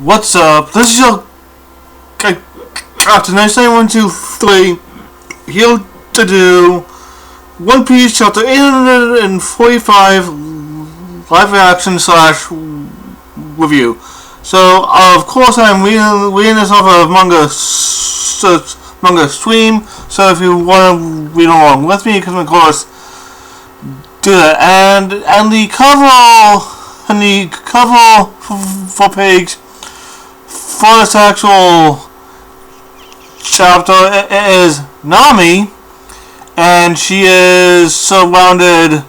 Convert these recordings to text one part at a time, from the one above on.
What's up? This is your Captain 97123 here to do One Piece Chapter 845 live action / review. So, of course, I'm reading this off of manga stream. So, if you want to read along with me, you can, of course, do that. And the cover for page for this actual chapter is Nami, and she is surrounded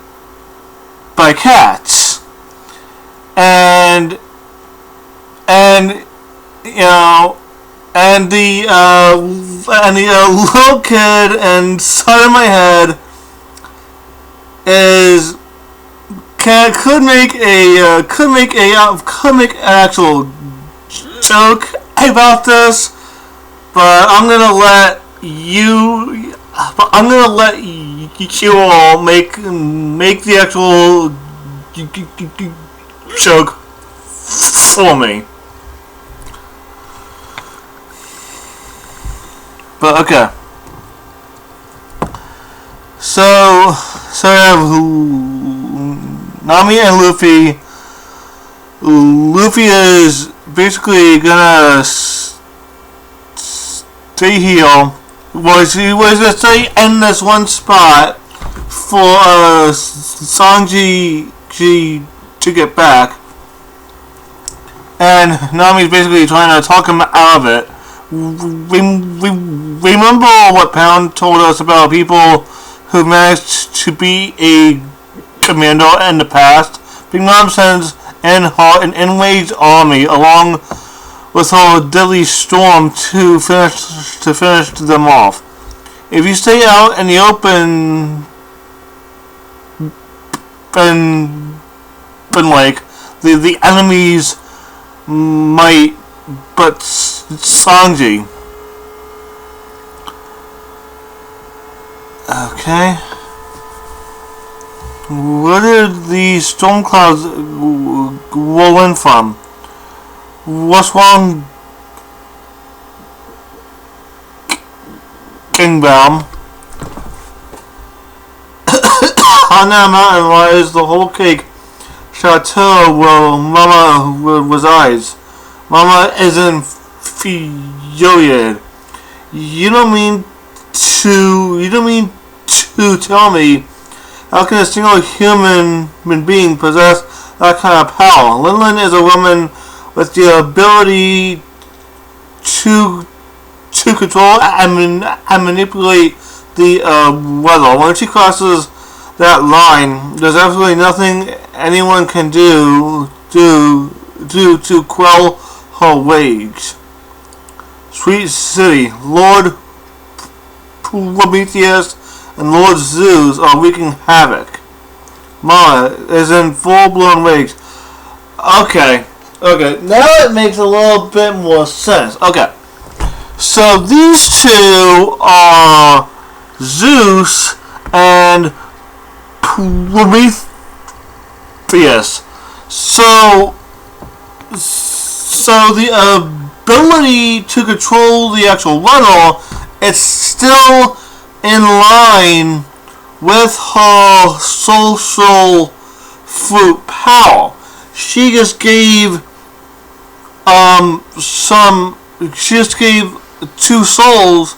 by cats, and the little kid inside of my head is could make an actual joke about this, but I'm gonna let you all make the actual joke for me. But okay. So I have Nami and Luffy. Luffy is basically gonna stay here. He was gonna stay in this one spot for Sanji to get back, and Nami's basically trying to talk him out of it. Remember what Pound told us about people who managed to be a commando in the past? Big Mom sends in an enraged army along with her deadly storm to finish them off. If you stay out in the open lake, the enemies might, but Sanji. Okay. Where did the storm clouds roll in from? What's wrong, Kingbaum? On that mountain lies the whole cake chateau where Mama resides. Mama is infuriated. You don't mean to tell me how can a single human being possess that kind of power? Linlin is a woman with the ability to control and manipulate the weather. When she crosses that line, there's absolutely nothing anyone can do to quell her rage. Sweet City, Lord Prometheus and Lord Zeus are wreaking havoc. Mama is in full-blown rage. Okay, now it makes a little bit more sense. Okay, so these two are Zeus and Prometheus. So the ability to control the actual weather, it's still in line with her social fruit power. She just gave two souls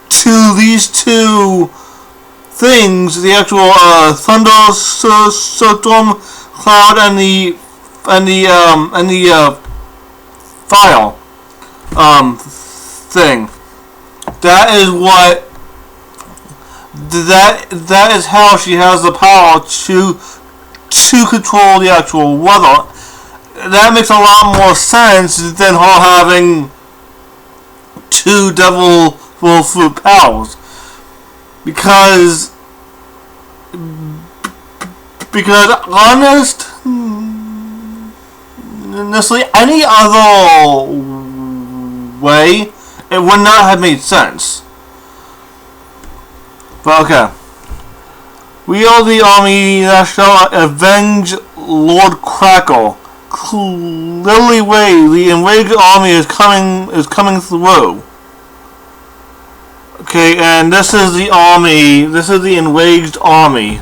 to these two things, the actual thunderstorm cloud and the fire thing. That is how she has the power to control the actual weather. That makes a lot more sense than her having two devil fruit powers. Because honestly, any other way, it would not have made sense. But okay. We are the army that shall avenge Lord Crackle. clearly way the enraged army is coming through. Okay, and this is the army. This is the enraged army.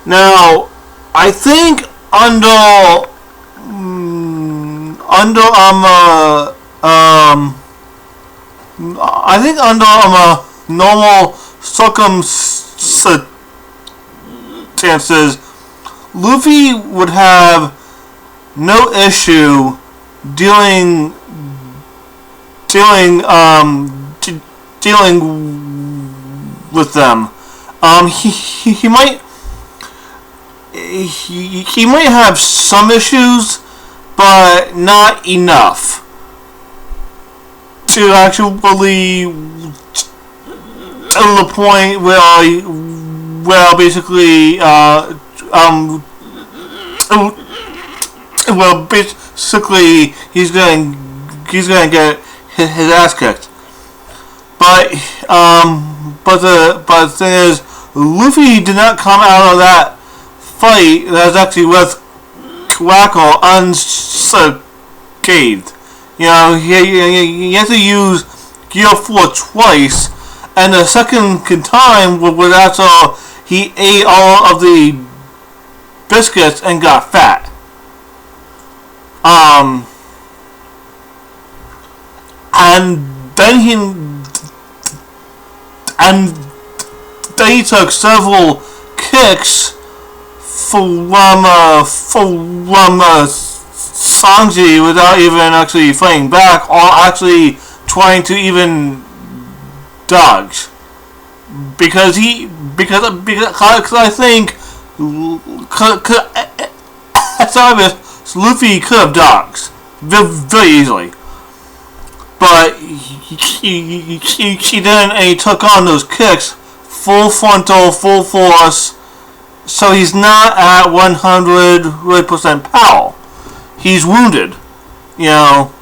Now, I think I think under normal circumstances, Luffy would have no issue dealing dealing with them. He might he might have some issues, but not enough to actually to the point where basically well basically he's gonna get his ass kicked. But the thing is, Luffy did not come out of that fight that was actually with Quackle unscathed. You know, he had to use Gear 4 twice, and the second time was after he ate all of the biscuits and got fat. And then he took several kicks from Sanji without even actually fighting back or actually trying to even dodge, because I think it's obvious Luffy could have dodged very easily, but he didn't, and he took on those kicks full frontal, full force. So he's not at 100% power. He's wounded, you know.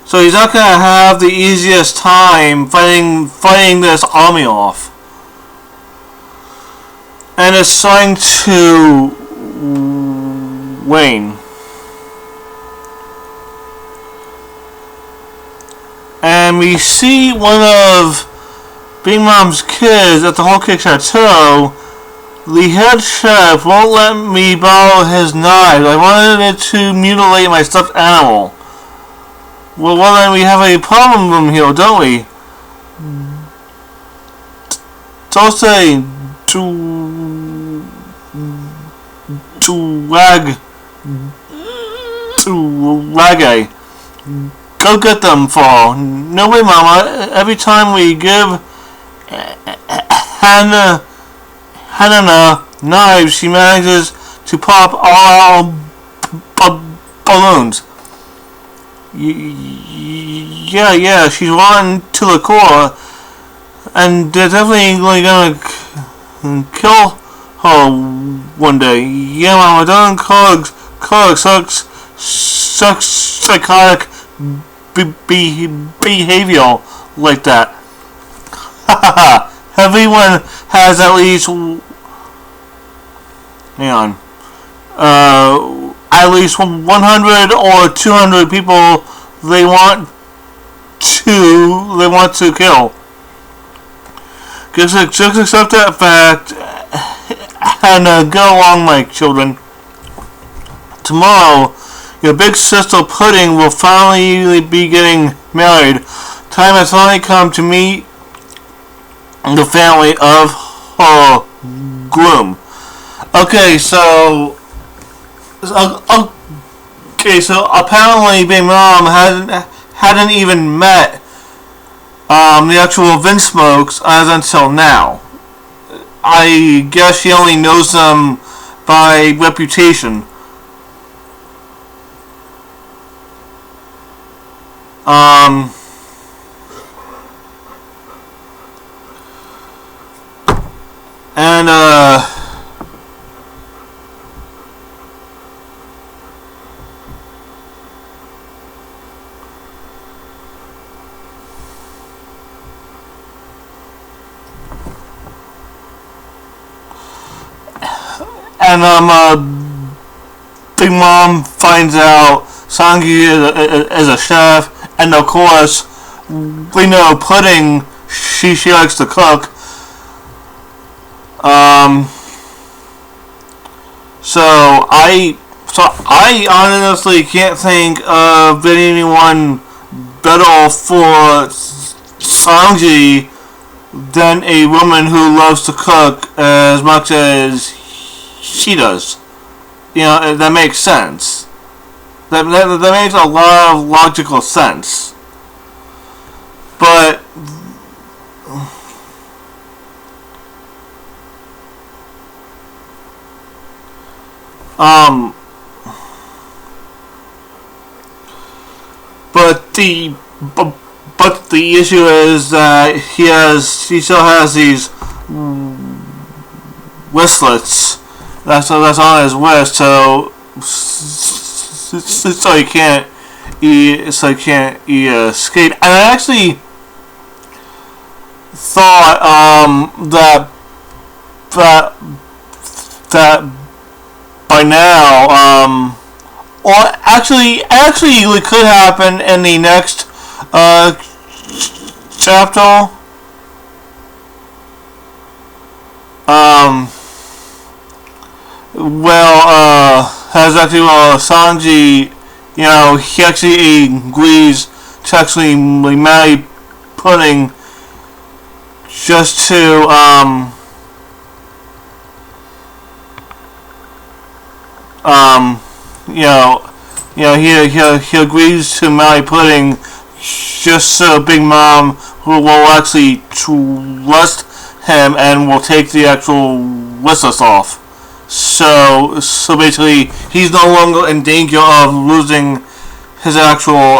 So he's not gonna have the easiest time fighting this army off. And it's starting to wane. And we see one of Big Mom's kids at the Whole Cake Chateau. The head chef won't let me borrow his knife. I wanted it to mutilate my stuffed animal. Well, then we have a problem here, don't we? Dulce Raggy. Go get them, Fall. No way, Mama. Every time we give Hannah knives, she manages to pop all our balloons. Yeah, she's rotten to the core, and they're definitely gonna kill her one day. Yeah, Mama, don't call such psychotic behavior like that. Haha. Everyone has at least at least 100 or 200 people they want to kill. Just accept that fact and go along, my children. Tomorrow, your big sister Pudding will finally be getting married. Time has finally come to meet the family of her groom. Okay, so apparently Big Mom hadn't even met the actual Vince Smokes as until now. I guess she only knows them by reputation. And then Big Mom finds out Sanji is a chef, and of course we know pudding she likes to cook. So I honestly can't think of anyone better for Sanji than a woman who loves to cook as much as she does. You know, that makes sense. That makes a lot of logical sense. But but the issue is that he still has these wristlets that's on his wrist, so he can't escape. And I actually thought that by now, or actually it could happen in the next chapter. Sanji, you know, he actually agrees to actually marry Pudding just to he agrees to marry Pudding just so Big Mom who will actually trust him and will take the actual whistlers off. So basically, he's no longer in danger of losing his actual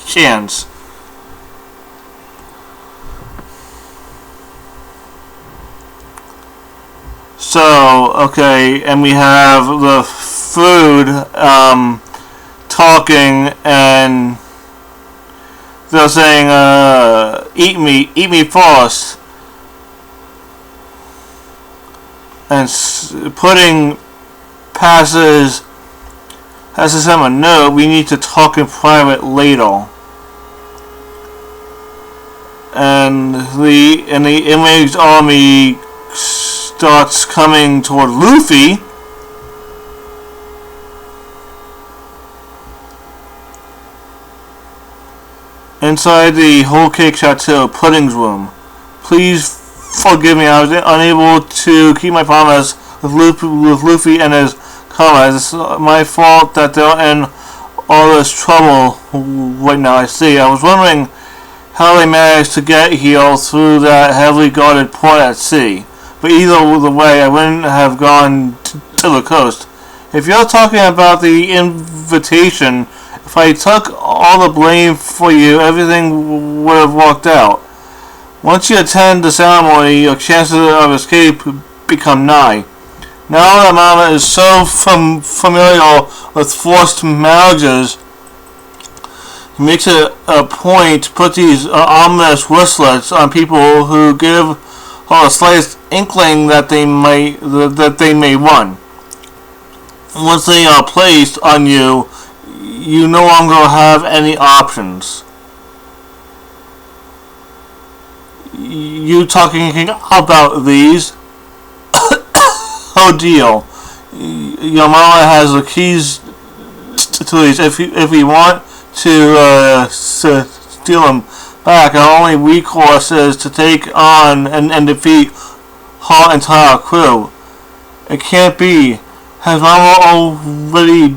chance. So, okay, and we have the food talking, and they're saying, eat me first. And Pudding passes him a note, we need to talk in private later. And the Image Army starts coming toward Luffy. Inside the Whole Cake Chateau, Pudding's room. Please forgive me, I was unable to keep my promise with Luffy and his comrades. It's my fault that they're in all this trouble right now, I see. I was wondering how they managed to get here through that heavily guarded port at sea. But either way, I wouldn't have gone to the coast. If you're talking about the invitation, if I took all the blame for you, everything would have worked out. Once you attend the ceremony, your chances of escape become nigh. Now that Mama is so familiar with forced marriages, he makes it a point to put these ominous wristlets on people who give her the slightest inkling that they may run. Once they are placed on you, you no longer have any options. You talking about these? Oh deal. Your mama has the keys to these. If you want to steal them back, our only recourse is to take on and defeat her entire crew. It can't be. Has Mama already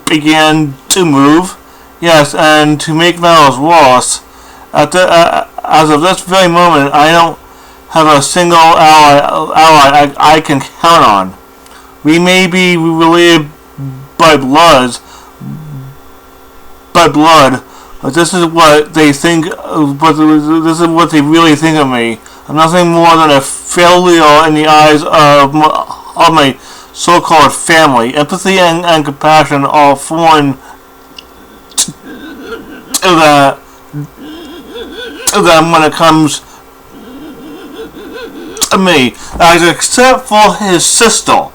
began to move? Yes, and to make matters worse, as of this very moment, I don't have a single ally I can count on. We may be related by blood, but this is what they think. But this is what they really think of me. I'm nothing more than a failure in the eyes of my so-called family. Empathy and compassion are foreign to them when it comes me, except for his sister.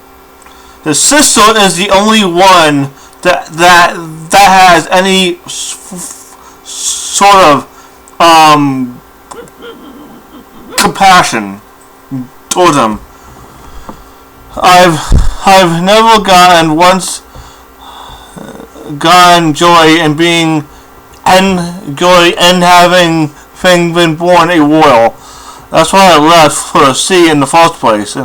His sister is the only one that has any sort of compassion towards him. I've never gotten joy in being and joy in having been born a royal. That's why I left for the sea in the first place,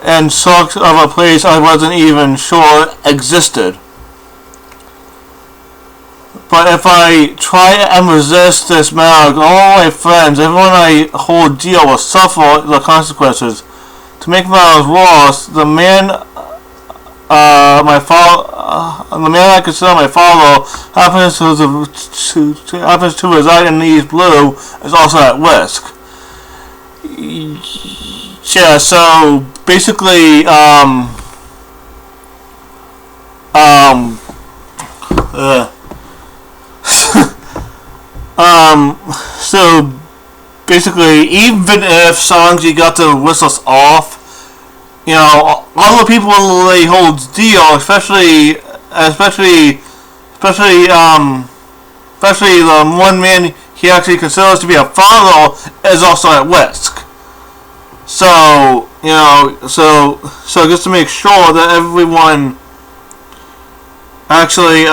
and sort of a place I wasn't even sure existed. But if I try and resist this marriage, all my friends, everyone I hold dear will suffer the consequences. To make matters worse, the man I consider my father happens to reside in East Blue is also at risk. Yeah, so basically, so basically, even if Sanji got to whistle us off, all the people he holds dear, especially the one man he actually considers to be a father, is also at risk. So, so just to make sure that everyone actually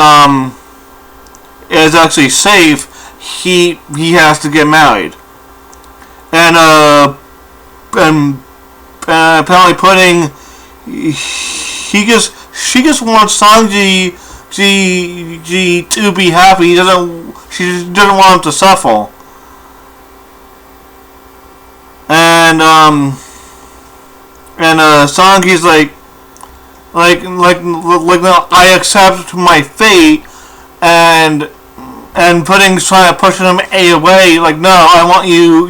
is actually safe, he has to get married, and apparently she just wants Sanji to be happy. She doesn't want him to suffer. And Sanji's like I accept my fate, and trying to push him away. Like, no, I want you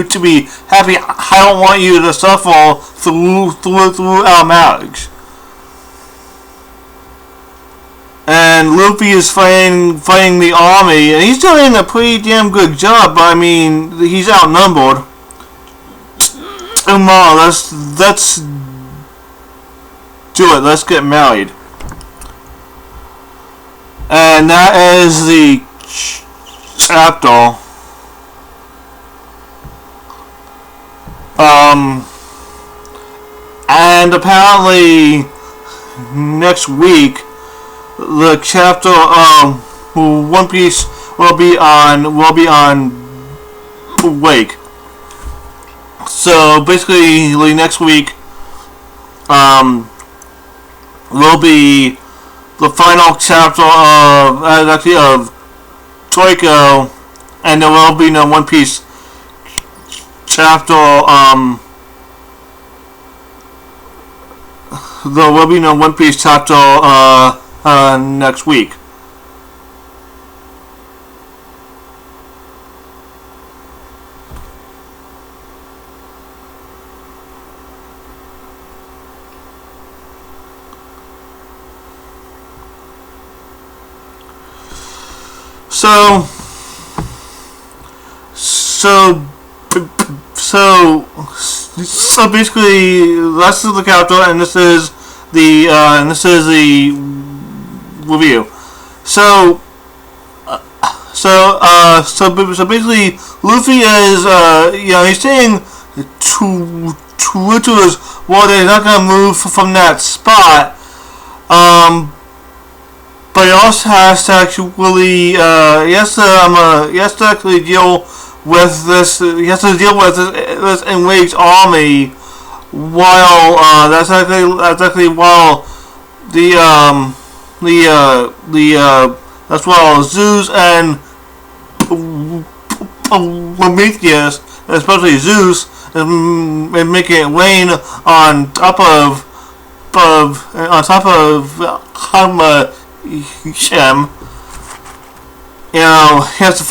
to be happy. I don't want you to suffer through our marriage. And Luffy is fighting the army, and he's doing a pretty damn good job. But I mean, he's outnumbered. Come on, let's do it. Let's get married. And that is the chapter. And apparently next week the chapter One Piece will be on Wake. So basically next week will be the final chapter of Troiko, and there will be no One Piece chapter. There will be no One Piece chapter next week. So basically, this is the chapter, and this is the review. So basically, Luffy is he's saying to his water, he's not gonna move from that spot. But he also has to actually he has to actually deal with this. He has to deal with this enraged army while that's actually while that's while Zeus and Prometheus, especially Zeus, is making it rain on top of him. He has to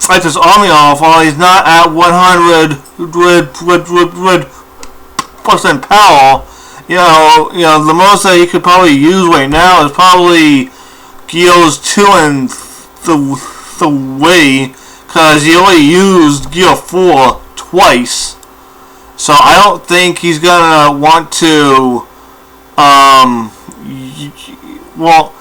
fight his army off while he's not at 100% power. The most that he could probably use right now is probably Gears 2 and 3, because he only used Gear 4 twice. So I don't think he's gonna want to, well,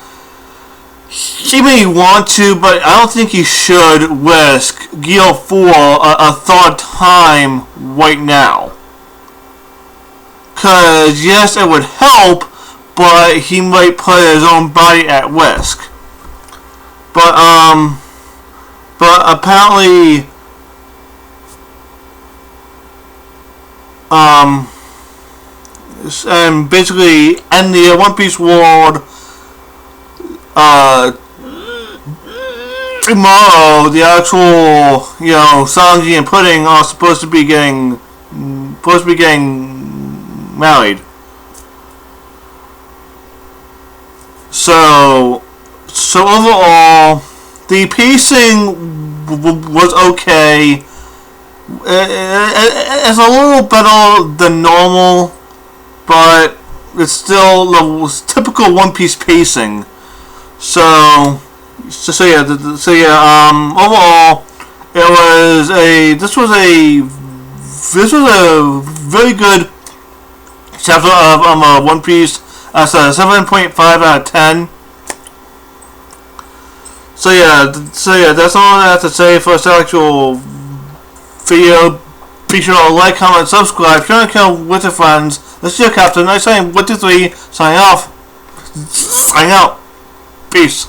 he may want to, but I don't think he should risk Gear 4 a third time right now. Because, yes, it would help, but he might put his own body at risk. But apparently, and basically, in the One Piece world, tomorrow, the actual, Sanji and Pudding are supposed to be getting married. So overall, the pacing was okay. It's a little better than normal, but it's still the typical One Piece pacing. So yeah. Overall, this was a very good chapter of One Piece. That's a 7.5 out of 10. So yeah, that's all I have to say for this actual video. Be sure to like, comment, subscribe, share and kill with your friends. This is your captain. I say 1, 2, 3. Signing off. Signing out. Peace.